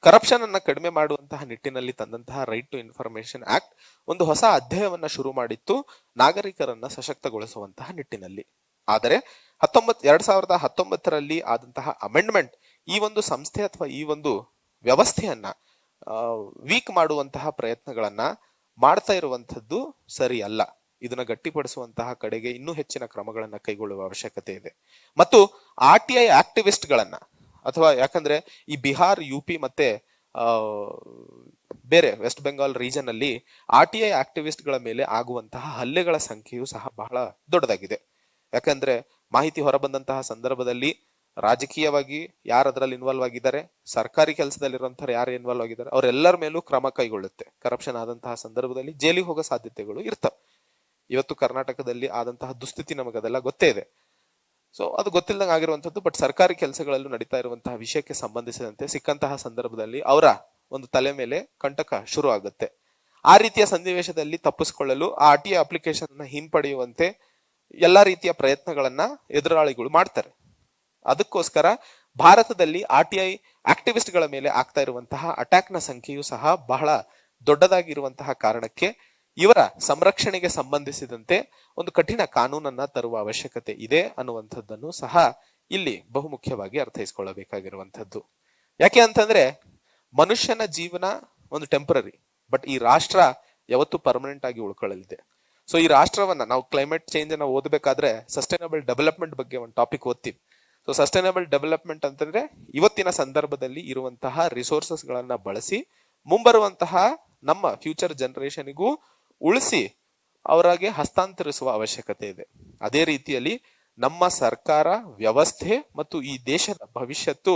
ಕರಪ್ಷನ್ ಅನ್ನ ಕಡಿಮೆ ಮಾಡುವಂತಹ ನಿಟ್ಟಿನಲ್ಲಿ ತಂದಂತಹ ರೈಟ್ ಟು ಇನ್ಫಾರ್ಮೇಶನ್ ಆಕ್ಟ್ ಒಂದು ಹೊಸ ಅಧ್ಯಾಯವನ್ನ ಶುರು ಮಾಡಿತ್ತು ನಾಗರಿಕರನ್ನ ಸಶಕ್ತಗೊಳಿಸುವಂತಹ ನಿಟ್ಟಿನಲ್ಲಿ. ಆದರೆ 2019ರಲ್ಲಿ ಆದಂತಹ ಅಮೆಂಡ್ಮೆಂಟ್ ಈ ಒಂದು ಸಂಸ್ಥೆ ಅಥವಾ ಈ ಒಂದು ವ್ಯವಸ್ಥೆಯನ್ನ ವೀಕ್ ಮಾಡುವಂತಹ ಪ್ರಯತ್ನಗಳನ್ನ ಮಾಡ್ತಾ ಇರುವಂತದ್ದು ಸರಿ ಅಲ್ಲ. ಇದನ್ನ ಗಟ್ಟಿಪಡಿಸುವಂತಹ ಕಡೆಗೆ ಇನ್ನೂ ಹೆಚ್ಚಿನ ಕ್ರಮಗಳನ್ನ ಕೈಗೊಳ್ಳುವ ಅವಶ್ಯಕತೆ ಇದೆ. ಮತ್ತು RTI ಆಕ್ಟಿವಿಸ್ಟ್ ಗಳನ್ನ ಅಥವಾ ಯಾಕಂದ್ರೆ ಈ ಬಿಹಾರ್, UP ಮತ್ತೆ ಬೇರೆ ವೆಸ್ಟ್ ಬೆಂಗಾಲ್ ರೀಜನ್ ಅಲ್ಲಿ RTI ಆಕ್ಟಿವಿಸ್ಟ್ ಗಳ ಮೇಲೆ ಆಗುವಂತಹ ಹಲ್ಲೆಗಳ ಸಂಖ್ಯೆಯು ಸಹ ಬಹಳ ದೊಡ್ಡದಾಗಿದೆ. ಯಾಕಂದ್ರೆ ಮಾಹಿತಿ ಹೊರಬಂದಂತಹ ಸಂದರ್ಭದಲ್ಲಿ ರಾಜಕೀಯವಾಗಿ ಯಾರು ಅದರಲ್ಲಿ ಇನ್ವಾಲ್ವ್ ಆಗಿದ್ದಾರೆ, ಸರ್ಕಾರಿ ಕೆಲಸದಲ್ಲಿರುವಂತಹ ಯಾರು ಇನ್ವಾಲ್ವ್ ಆಗಿದ್ದಾರೆ ಅವರೆಲ್ಲರ ಮೇಲೂ ಕ್ರಮ ಕೈಗೊಳ್ಳುತ್ತೆ. ಕರಪ್ಷನ್ ಆದಂತಹ ಸಂದರ್ಭದಲ್ಲಿ ಜೈಲಿಗೆ ಹೋಗೋ ಸಾಧ್ಯತೆಗಳು ಇರ್ತವೆ. ಇವತ್ತು ಕರ್ನಾಟಕದಲ್ಲಿ ಆದಂತಹ ದುಸ್ಥಿತಿ ನಮಗದೆಲ್ಲ ಗೊತ್ತೇ ಇದೆ. ಸೊ ಅದು ಗೊತ್ತಿಲ್ಲದಂಗೆ ಆಗಿರುವಂತದ್ದು. ಬಟ್ ಸರ್ಕಾರಿ ಕೆಲಸಗಳಲ್ಲೂ ನಡೀತಾ ಇರುವಂತಹ ವಿಷಯಕ್ಕೆ ಸಂಬಂಧಿಸಿದಂತೆ ಸಿಕ್ಕಂತಹ ಸಂದರ್ಭದಲ್ಲಿ ಅವರ ಒಂದು ತಲೆ ಮೇಲೆ ಕಂಟಕ ಶುರು ಆಗುತ್ತೆ. ಆ ರೀತಿಯ ಸನ್ನಿವೇಶದಲ್ಲಿ ತಪ್ಪಿಸಿಕೊಳ್ಳಲು ಆ RTI ಅಪ್ಲಿಕೇಶನ್ ಅನ್ನ ಹಿಂಪಡೆಯುವಂತೆ ಎಲ್ಲಾ ರೀತಿಯ ಪ್ರಯತ್ನಗಳನ್ನ ಎದುರಾಳಿಗಳು ಮಾಡ್ತಾರೆ. ಅದಕ್ಕೋಸ್ಕರ ಭಾರತದಲ್ಲಿ RTI ಆಕ್ಟಿವಿಸ್ಟ್ ಗಳ ಮೇಲೆ ಆಗ್ತಾ ಇರುವಂತಹ ಅಟ್ಯಾಕ್ ನ ಸಂಖ್ಯೆಯು ಸಹ ಬಹಳ ದೊಡ್ಡದಾಗಿರುವಂತಹ ಕಾರಣಕ್ಕೆ ಇವರ ಸಂರಕ್ಷಣೆಗೆ ಸಂಬಂಧಿಸಿದಂತೆ ಒಂದು ಕಠಿಣ ಕಾನೂನನ್ನ ತರುವ ಅವಶ್ಯಕತೆ ಇದೆ ಅನ್ನುವಂಥದ್ದನ್ನು ಸಹ ಇಲ್ಲಿ ಬಹುಮುಖ್ಯವಾಗಿ ಅರ್ಥೈಸಿಕೊಳ್ಳಬೇಕಾಗಿರುವಂತದ್ದು. ಯಾಕೆ ಅಂತಂದ್ರೆ ಮನುಷ್ಯನ ಜೀವನ ಒಂದು ಟೆಂಪರರಿ, ಬಟ್ ಈ ರಾಷ್ಟ್ರ ಯಾವತ್ತು ಪರ್ಮನೆಂಟ್ ಆಗಿ ಉಳ್ಕೊಳ್ಳಲಿದೆ. ಸೊ ಈ ರಾಷ್ಟ್ರವನ್ನ ನಾವು ಕ್ಲೈಮೇಟ್ ಚೇಂಜ್ ಅನ್ನ ಓದಬೇಕಾದ್ರೆ ಸಸ್ಟೈನಬಲ್ ಡೆವಲಪ್ಮೆಂಟ್ ಬಗ್ಗೆ ಒಂದು ಟಾಪಿಕ್ ಓದ್ತೀವಿ. ಸೊ ಸಸ್ಟೈನಬಲ್ ಡೆವಲಪ್ಮೆಂಟ್ ಅಂತಂದ್ರೆ ಇವತ್ತಿನ ಸಂದರ್ಭದಲ್ಲಿ ಇರುವಂತಹ ರಿಸೋರ್ಸಸ್ ಗಳನ್ನ ಬಳಸಿ ಮುಂಬರುವಂತಹ ನಮ್ಮ ಫ್ಯೂಚರ್ ಜನರೇಷನ್ಗೂ ಉಳಿಸಿ ಅವರಿಗೆ ಹಸ್ತಾಂತರಿಸುವ ಅವಶ್ಯಕತೆ ಇದೆ. ಅದೇ ರೀತಿಯಲ್ಲಿ ನಮ್ಮ ಸರ್ಕಾರ ವ್ಯವಸ್ಥೆ ಮತ್ತು ಈ ದೇಶದ ಭವಿಷ್ಯತ್ತು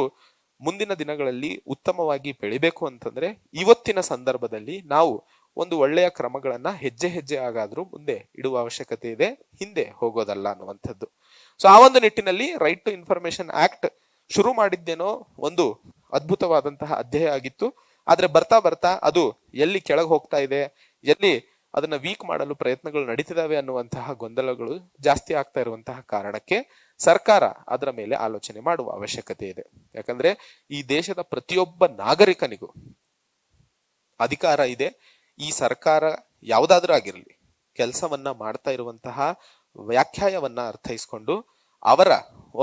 ಮುಂದಿನ ದಿನಗಳಲ್ಲಿ ಉತ್ತಮವಾಗಿ ಬೆಳಿಬೇಕು ಅಂತಂದ್ರೆ ಇವತ್ತಿನ ಸಂದರ್ಭದಲ್ಲಿ ನಾವು ಒಂದು ಒಳ್ಳೆಯ ಕ್ರಮಗಳನ್ನ ಹೆಜ್ಜೆ ಹೆಜ್ಜೆ ಆಗಾದ್ರೂ ಮುಂದೆ ಇಡುವ ಅವಶ್ಯಕತೆ ಇದೆ, ಹಿಂದೆ ಹೋಗೋದಲ್ಲ ಅನ್ನುವಂಥದ್ದು. ಸೊ ಆ ಒಂದು ನಿಟ್ಟಿನಲ್ಲಿ ರೈಟ್ ಟು ಇನ್ಫಾರ್ಮೇಶನ್ ಆಕ್ಟ್ ಶುರು ಮಾಡಿದ್ದೇನೋ ಒಂದು ಅದ್ಭುತವಾದಂತಹ ಅಧ್ಯಾಯ ಆಗಿತ್ತು. ಆದ್ರೆ ಬರ್ತಾ ಬರ್ತಾ ಅದು ಎಲ್ಲಿ ಕೆಳಗೆ ಹೋಗ್ತಾ ಇದೆ, ಎಲ್ಲಿ ಅದನ್ನ ವೀಕ್ ಮಾಡಲು ಪ್ರಯತ್ನಗಳು ನಡೀತಿದಾವೆ ಅನ್ನುವಂತಹ ಗೊಂದಲಗಳು ಜಾಸ್ತಿ ಆಗ್ತಾ ಇರುವಂತಹ ಕಾರಣಕ್ಕೆ ಸರ್ಕಾರ ಅದರ ಮೇಲೆ ಆಲೋಚನೆ ಮಾಡುವ ಅವಶ್ಯಕತೆ ಇದೆ. ಯಾಕಂದ್ರೆ ಈ ದೇಶದ ಪ್ರತಿಯೊಬ್ಬ ನಾಗರಿಕನಿಗೂ ಅಧಿಕಾರ ಇದೆ. ಈ ಸರ್ಕಾರ ಯಾವುದಾದ್ರೂ ಆಗಿರಲಿ, ಕೆಲಸವನ್ನ ಮಾಡ್ತಾ ಇರುವಂತಹ ವ್ಯಾಖ್ಯಾಯವನ್ನ ಅರ್ಥೈಸ್ಕೊಂಡು ಅವರ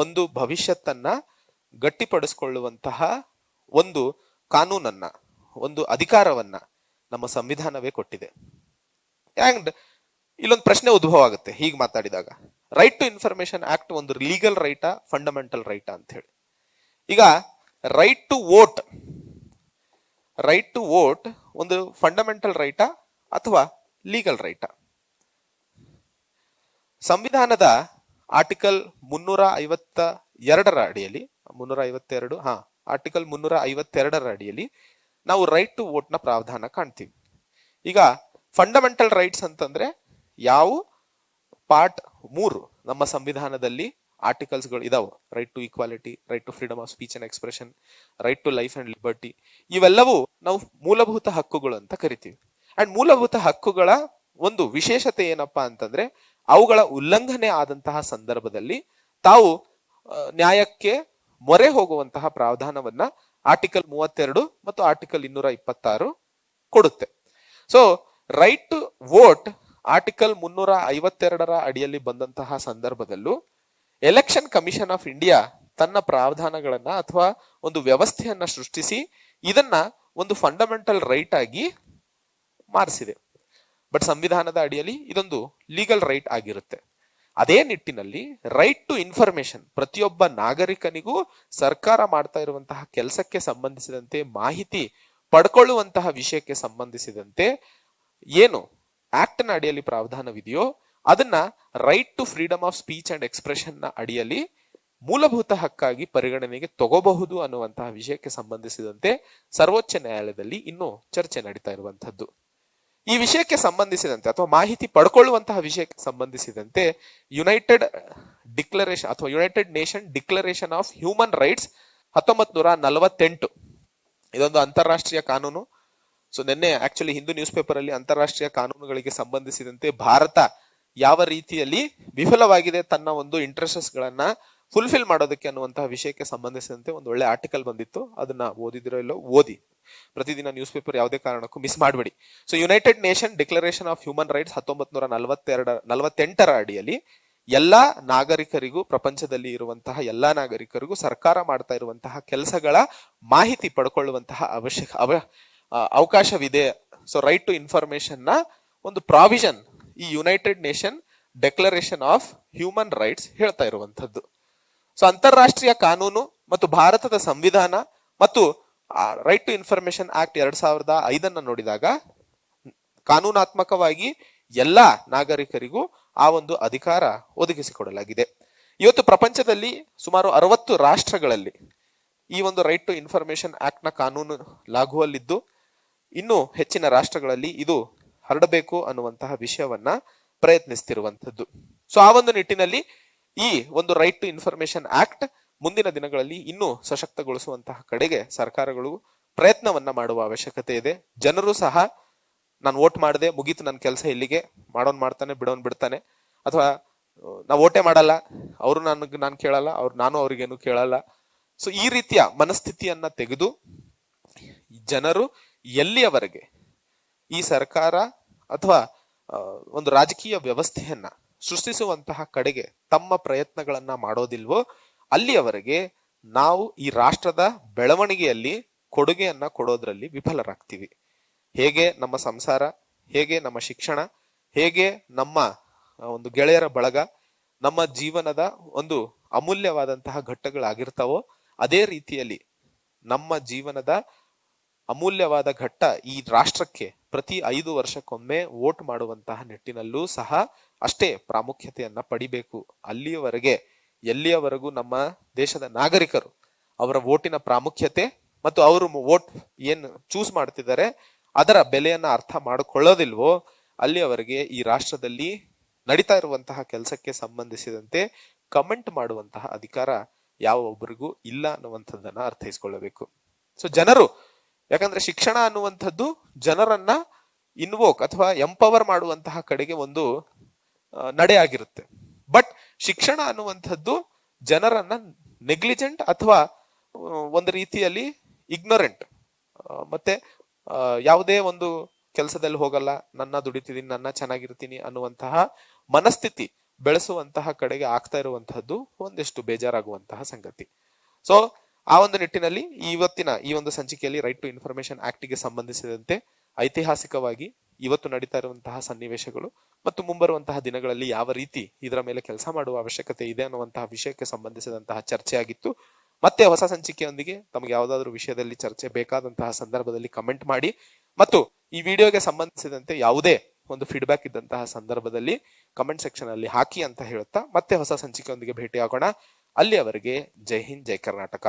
ಒಂದು ಭವಿಷ್ಯತ್ತನ್ನ ಗಟ್ಟಿಪಡಿಸಿಕೊಳ್ಳುವಂತಹ ಒಂದು ಕಾನೂನನ್ನ, ಒಂದು ಅಧಿಕಾರವನ್ನ ನಮ್ಮ ಸಂವಿಧಾನವೇ ಕೊಟ್ಟಿದೆ. ಅಂಡ್ ಇಲ್ಲೊಂದು ಪ್ರಶ್ನೆ ಉದ್ಭವ ಆಗುತ್ತೆ ಹೀಗೆ ಮಾತಾಡಿದಾಗ, ರೈಟ್ ಟು ಇನ್ಫಾರ್ಮೇಶನ್ ಆಕ್ಟ್ ಒಂದು ಲೀಗಲ್ ರೈಟಾ, ಫಂಡಮೆಂಟಲ್ ರೈಟಾ ಅಂತ ಹೇಳಿ. ಈಗ ರೈಟ್ ಟು ವೋಟ್ ಒಂದು ಫಂಡಮೆಂಟಲ್ ರೈಟಾ ಅಥವಾ ಲೀಗಲ್ ರೈಟಾ? ಸಂವಿಧಾನದ ಆರ್ಟಿಕಲ್ 352ರ ಅಡಿಯಲ್ಲಿ, ಆರ್ಟಿಕಲ್ 352ರ ಅಡಿಯಲ್ಲಿ ನಾವು ರೈಟ್ ಟು ವೋಟ್ ನ ಪ್ರಾವಧಾನ ಕಾಣ್ತೀವಿ. ಈಗ ಫಂಡಮೆಂಟಲ್ ರೈಟ್ಸ್ ಅಂತಂದ್ರೆ ಯಾವ ಪಾರ್ಟ್ 3 ನಮ್ಮ ಸಂವಿಧಾನದಲ್ಲಿ ಆರ್ಟಿಕಲ್ಸ್ ಗಳು ಇದಾವೆ. Right to equality, right to freedom of speech and expression, right to life and liberty, ಇವೆಲ್ಲವೂ ನಾವು ಮೂಲಭೂತ ಹಕ್ಕುಗಳು ಅಂತ ಕರಿತೀವಿ. ಅಂಡ್ ಮೂಲಭೂತ ಹಕ್ಕುಗಳ ಒಂದು ವಿಶೇಷತೆ ಏನಪ್ಪಾ ಅಂತಂದ್ರೆ ಅವುಗಳ ಉಲ್ಲಂಘನೆ ಆದಂತಹ ಸಂದರ್ಭದಲ್ಲಿ ತಾವು ನ್ಯಾಯಕ್ಕೆ ಮೊರೆ ಹೋಗುವಂತಹ ಪ್ರಾವಧಾನವನ್ನ ಆರ್ಟಿಕಲ್ 32 ಮತ್ತು ಆರ್ಟಿಕಲ್ 226 ಕೊಡುತ್ತೆ. So right to vote article 352ರ ಅಡಿಯಲ್ಲಿ ಬಂದಂತಹ ಸಂದರ್ಭದಲ್ಲೂ ಎಲೆಕ್ಷನ್ ಕಮಿಷನ್ ಆಫ್ ಇಂಡಿಯಾ ತನ್ನ ಪ್ರಾವಧಾನಗಳನ್ನ ಅಥವಾ ಒಂದು ವ್ಯವಸ್ಥೆಯನ್ನ ಸೃಷ್ಟಿಸಿ ಇದನ್ನ ಒಂದು ಫಂಡಮೆಂಟಲ್ ರೈಟ್ ಆಗಿ ಮಾರಿಸಿದೆ. ಬಟ್ ಸಂವಿಧಾನದ ಅಡಿಯಲ್ಲಿ ಇದೊಂದು ಲೀಗಲ್ ರೈಟ್ ಆಗಿರುತ್ತೆ. ಅದೇ ನಿಟ್ಟಿನಲ್ಲಿ ರೈಟ್ ಟು ಇನ್ಫಾರ್ಮೇಶನ್, ಪ್ರತಿಯೊಬ್ಬ ನಾಗರಿಕನಿಗೂ ಸರ್ಕಾರ ಮಾಡ್ತಾ ಇರುವಂತಹ ಕೆಲಸಕ್ಕೆ ಸಂಬಂಧಿಸಿದಂತೆ ಮಾಹಿತಿ ಪಡ್ಕೊಳ್ಳುವಂತಹ ವಿಷಯಕ್ಕೆ ಸಂಬಂಧಿಸಿದಂತೆ ಏನು ಆಕ್ಟ್ ನ ಅಡಿಯಲ್ಲಿ ಪ್ರಾವಧಾನವಿದೆಯೋ ಅದನ್ನ right to freedom of speech and expression ನ ಅಡಿಯಲ್ಲಿ ಮೂಲಭೂತ ಹಕ್ಕಾಗಿ ಪರಿಗಣನೆಗೆ ತಗೋಬಹುದು ಅನ್ನುವಂತಹ ವಿಷಯಕ್ಕೆ ಸಂಬಂಧಿಸಿದಂತೆ ಸರ್ವೋಚ್ಚ ನ್ಯಾಯಾಲಯದಲ್ಲಿ ಇನ್ನೂ ಚರ್ಚೆ ನಡೀತಾ ಇರುವಂತದ್ದು. ಈ ವಿಷಯಕ್ಕೆ ಸಂಬಂಧಿಸಿದಂತೆ ಅಥವಾ ಮಾಹಿತಿ ಪಡ್ಕೊಳ್ಳುವಂತಹ ವಿಷಯಕ್ಕೆ ಸಂಬಂಧಿಸಿದಂತೆ United nation declaration of human rights 1948 ಇದೊಂದು ಅಂತಾರಾಷ್ಟ್ರೀಯ ಕಾನೂನು. ಸೊ ನಿನ್ನೆ ಆಕ್ಚುಲಿ ಹಿಂದೂ ನ್ಯೂಸ್ ಪೇಪರ್ ಅಲ್ಲಿ ಅಂತಾರಾಷ್ಟ್ರೀಯ ಕಾನೂನುಗಳಿಗೆ ಸಂಬಂಧಿಸಿದಂತೆ ಭಾರತ ಯಾವ ರೀತಿಯಲ್ಲಿ ವಿಫಲವಾಗಿದೆ ತನ್ನ ಒಂದು ಇಂಟ್ರೆಸ್ಟ್ಸ್ ಗಳನ್ನ ಫುಲ್ಫಿಲ್ ಮಾಡೋದಕ್ಕೆ ಅನ್ನುವಂತಹ ವಿಷಯಕ್ಕೆ ಸಂಬಂಧಿಸಿದಂತೆ ಒಂದು ಒಳ್ಳೆ ಆರ್ಟಿಕಲ್ ಬಂದಿತ್ತು. ಅದನ್ನ ಓದಿದಿರೋ ಇಲ್ಲೋ ಓದಿ, ಪ್ರತಿದಿನ ನ್ಯೂಸ್ ಪೇಪರ್ ಯಾವುದೇ ಕಾರಣಕ್ಕೂ ಮಿಸ್ ಮಾಡಬೇಡಿ. So united nation declaration of human rights 1948ರ ಅಡಿಯಲ್ಲಿ ಎಲ್ಲಾ ನಾಗರಿಕರಿಗೂ, ಪ್ರಪಂಚದಲ್ಲಿ ಇರುವಂತಹ ಎಲ್ಲಾ ನಾಗರಿಕರಿಗೂ ಸರ್ಕಾರ ಮಾಡ್ತಾ ಇರುವಂತಹ ಕೆಲಸಗಳ ಮಾಹಿತಿ ಪಡ್ಕೊಳ್ಳುವಂತಹ ಅವಕಾಶವಿದೆ. ಸೊ ರೈಟ್ ಟು ಇನ್ಫಾರ್ಮೇಶನ್ ನ ಒಂದು ಪ್ರಾವಿಷನ್ ಈ United nation declaration of human rights ಹೇಳ್ತಾ ಇರುವಂತದ್ದು. ಸೊ ಅಂತಾರಾಷ್ಟ್ರೀಯ ಕಾನೂನು ಮತ್ತು ಭಾರತದ ಸಂವಿಧಾನ ಮತ್ತು ರೈಟ್ ಟು ಇನ್ಫಾರ್ಮೇಶನ್ ಆಕ್ಟ್ 2005 ನೋಡಿದಾಗ ಕಾನೂನಾತ್ಮಕವಾಗಿ ಎಲ್ಲಾ ನಾಗರಿಕರಿಗೂ ಆ ಒಂದು ಅಧಿಕಾರ ಒದಗಿಸಿಕೊಡಲಾಗಿದೆ. ಇವತ್ತು ಪ್ರಪಂಚದಲ್ಲಿ ಸುಮಾರು 60 ರಾಷ್ಟ್ರಗಳಲ್ಲಿ ಈ ಒಂದು ರೈಟ್ ಟು ಇನ್ಫಾರ್ಮೇಶನ್ ಆಕ್ಟ್ ನ ಕಾನೂನು ಲಾಗುವಲ್ಲಿದ್ದು ಇನ್ನೂ ಹೆಚ್ಚಿನ ರಾಷ್ಟ್ರಗಳಲ್ಲಿ ಇದು ಹರಡಬೇಕು ಅನ್ನುವಂತಹ ವಿಷಯವನ್ನ ಪ್ರಯತ್ನಿಸ್ತಿರುವಂತದ್ದು. ಸೊ ಆ ಒಂದು ನಿಟ್ಟಿನಲ್ಲಿ ಈ ಒಂದು ರೈಟ್ ಟು ಇನ್ಫಾರ್ಮೇಶನ್ ಆಕ್ಟ್ ಮುಂದಿನ ದಿನಗಳಲ್ಲಿ ಇನ್ನೂ ಸಶಕ್ತಗೊಳಿಸುವಂತಹ ಕಡೆಗೆ ಸರ್ಕಾರಗಳು ಪ್ರಯತ್ನವನ್ನ ಮಾಡುವ ಅವಶ್ಯಕತೆ ಇದೆ. ಜನರು ಸಹ ನಾನು ವೋಟ್ ಮಾಡದೆ ಮುಗೀತು, ನನ್ನ ಕೆಲಸ ಇಲ್ಲಿಗೆ, ಮಾಡೋನ್ ಮಾಡ್ತಾನೆ ಬಿಡೋನ್ ಬಿಡ್ತಾನೆ, ಅಥವಾ ನಾವು ವೋಟೇ ಮಾಡಲ್ಲ, ಅವರು ನಾನು ಕೇಳಲ್ಲ, ನಾನು ಅವ್ರಿಗೇನು ಕೇಳಲ್ಲ. ಸೊ ಈ ರೀತಿಯ ಮನಸ್ಥಿತಿಯನ್ನ ತೆಗೆದು ಜನರು ಎಲ್ಲಿಯವರೆಗೆ ಈ ಸರ್ಕಾರ ಅಥವಾ ಒಂದು ರಾಜಕೀಯ ವ್ಯವಸ್ಥೆಯನ್ನ ಸೃಷ್ಟಿಸುವಂತಹ ಕಡೆಗೆ ತಮ್ಮ ಪ್ರಯತ್ನಗಳನ್ನ ಮಾಡೋದಿಲ್ವೋ ಅಲ್ಲಿಯವರೆಗೆ ನಾವು ಈ ರಾಷ್ಟ್ರದ ಬೆಳವಣಿಗೆಯಲ್ಲಿ ಕೊಡುಗೆಯನ್ನ ಕೊಡೋದ್ರಲ್ಲಿ ವಿಫಲರಾಗ್ತೀವಿ. ಹೇಗೆ ನಮ್ಮ ಸಂಸಾರ, ಹೇಗೆ ನಮ್ಮ ಶಿಕ್ಷಣ, ಹೇಗೆ ನಮ್ಮ ಒಂದು ಗೆಳೆಯರ ಬಳಗ ನಮ್ಮ ಜೀವನದ ಒಂದು ಅಮೂಲ್ಯವಾದಂತಹ ಘಟ್ಟಗಳಾಗಿರ್ತಾವೋ ಅದೇ ರೀತಿಯಲ್ಲಿ ನಮ್ಮ ಜೀವನದ ಅಮೂಲ್ಯವಾದ ಘಟ್ಟ ಈ ರಾಷ್ಟ್ರಕ್ಕೆ ಪ್ರತಿ 5 ವರ್ಷಕ್ಕೊಮ್ಮೆ ವೋಟ್ ಮಾಡುವಂತಹ ನಿಟ್ಟಿನಲ್ಲೂ ಸಹ ಅಷ್ಟೇ ಪ್ರಾಮುಖ್ಯತೆಯನ್ನ ಪಡಿಬೇಕು. ಎಲ್ಲಿಯವರೆಗೂ ನಮ್ಮ ದೇಶದ ನಾಗರಿಕರು ಅವರ ವೋಟಿನ ಪ್ರಾಮುಖ್ಯತೆ ಮತ್ತು ಅವರು ವೋಟ್ ಏನ್ ಚೂಸ್ ಮಾಡ್ತಿದ್ದಾರೆ ಅದರ ಬೆಲೆಯನ್ನ ಅರ್ಥ ಮಾಡಿಕೊಳ್ಳೋದಿಲ್ವೋ ಅಲ್ಲಿ ಅವರಿಗೆ ಈ ರಾಷ್ಟ್ರದಲ್ಲಿ ನಡೀತಾ ಇರುವಂತಹ ಕೆಲಸಕ್ಕೆ ಸಂಬಂಧಿಸಿದಂತೆ ಕಮೆಂಟ್ ಮಾಡುವಂತಹ ಅಧಿಕಾರ ಯಾವ ಒಬ್ಬರಿಗೂ ಇಲ್ಲ ಅನ್ನುವಂಥದ್ದನ್ನ ಅರ್ಥೈಸ್ಕೊಳ್ಳಬೇಕು. ಸೊ ಜನರು, ಯಾಕಂದ್ರೆ ಶಿಕ್ಷಣ ಅನ್ನುವಂಥದ್ದು ಜನರನ್ನ ಇನ್ವೋಕ್ ಅಥವಾ ಎಂಪವರ್ ಮಾಡುವಂತಹ ಕಡೆಗೆ ಒಂದು ನಡೆ ಆಗಿರುತ್ತೆ. ಬಟ್ ಶಿಕ್ಷಣ ಅನ್ನುವಂಥದ್ದು ಜನರನ್ನ ನೆಗ್ಲಿಜೆಂಟ್ ಅಥವಾ ಒಂದು ರೀತಿಯಲ್ಲಿ ಇಗ್ನೋರೆಂಟ್, ಮತ್ತೆ ಯಾವುದೇ ಒಂದು ಕೆಲಸದಲ್ಲಿ ಹೋಗಲ್ಲ, ನನ್ನ ದುಡಿತಿದ್ದೀನಿ, ನನ್ನ ಚೆನ್ನಾಗಿರ್ತೀನಿ ಅನ್ನುವಂತಹ ಮನಸ್ಥಿತಿ ಬೆಳೆಸುವಂತಹ ಕಡೆಗೆ ಆಗ್ತಾ ಇರುವಂತಹದ್ದು ಒಂದಿಷ್ಟು ಬೇಜಾರಾಗುವಂತಹ ಸಂಗತಿ. ಸೊ ಆ ಒಂದು ನಿಟ್ಟಿನಲ್ಲಿ ಇವತ್ತಿನ ಈ ಒಂದು ಸಂಚಿಕೆಯಲ್ಲಿ ರೈಟ್ ಟು ಇನ್ಫಾರ್ಮೇಶನ್ ಆಕ್ಟ್ ಗೆ ಸಂಬಂಧಿಸಿದಂತೆ ಐತಿಹಾಸಿಕವಾಗಿ ಇವತ್ತು ನಡೀತಾ ಇರುವಂತಹ ಸನ್ನಿವೇಶಗಳು ಮತ್ತು ಮುಂಬರುವಂತಹ ದಿನಗಳಲ್ಲಿ ಯಾವ ರೀತಿ ಇದರ ಮೇಲೆ ಕೆಲಸ ಮಾಡುವ ಅವಶ್ಯಕತೆ ಇದೆ ಅನ್ನುವಂತಹ ವಿಷಯಕ್ಕೆ ಸಂಬಂಧಿಸಿದಂತಹ ಚರ್ಚೆ ಆಗಿತ್ತು. ಮತ್ತೆ ಹೊಸ ಸಂಚಿಕೆಯೊಂದಿಗೆ ತಮಗೆ ಯಾವುದಾದ್ರೂ ವಿಷಯದಲ್ಲಿ ಚರ್ಚೆ ಬೇಕಾದಂತಹ ಸಂದರ್ಭದಲ್ಲಿ ಕಮೆಂಟ್ ಮಾಡಿ, ಮತ್ತು ಈ ವಿಡಿಯೋಗೆ ಸಂಬಂಧಿಸಿದಂತೆ ಯಾವುದೇ ಒಂದು ಫೀಡ್ಬ್ಯಾಕ್ ಇದ್ದಂತಹ ಸಂದರ್ಭದಲ್ಲಿ ಕಮೆಂಟ್ ಸೆಕ್ಷನ್ ಅಲ್ಲಿ ಹಾಕಿ ಅಂತ ಹೇಳುತ್ತಾ ಮತ್ತೆ ಹೊಸ ಸಂಚಿಕೆಯೊಂದಿಗೆ ಭೇಟಿಯಾಗೋಣ. ಅಲ್ಲಿಯವರೆಗೆ ಜೈ ಹಿಂದ್, ಜೈ ಕರ್ನಾಟಕ.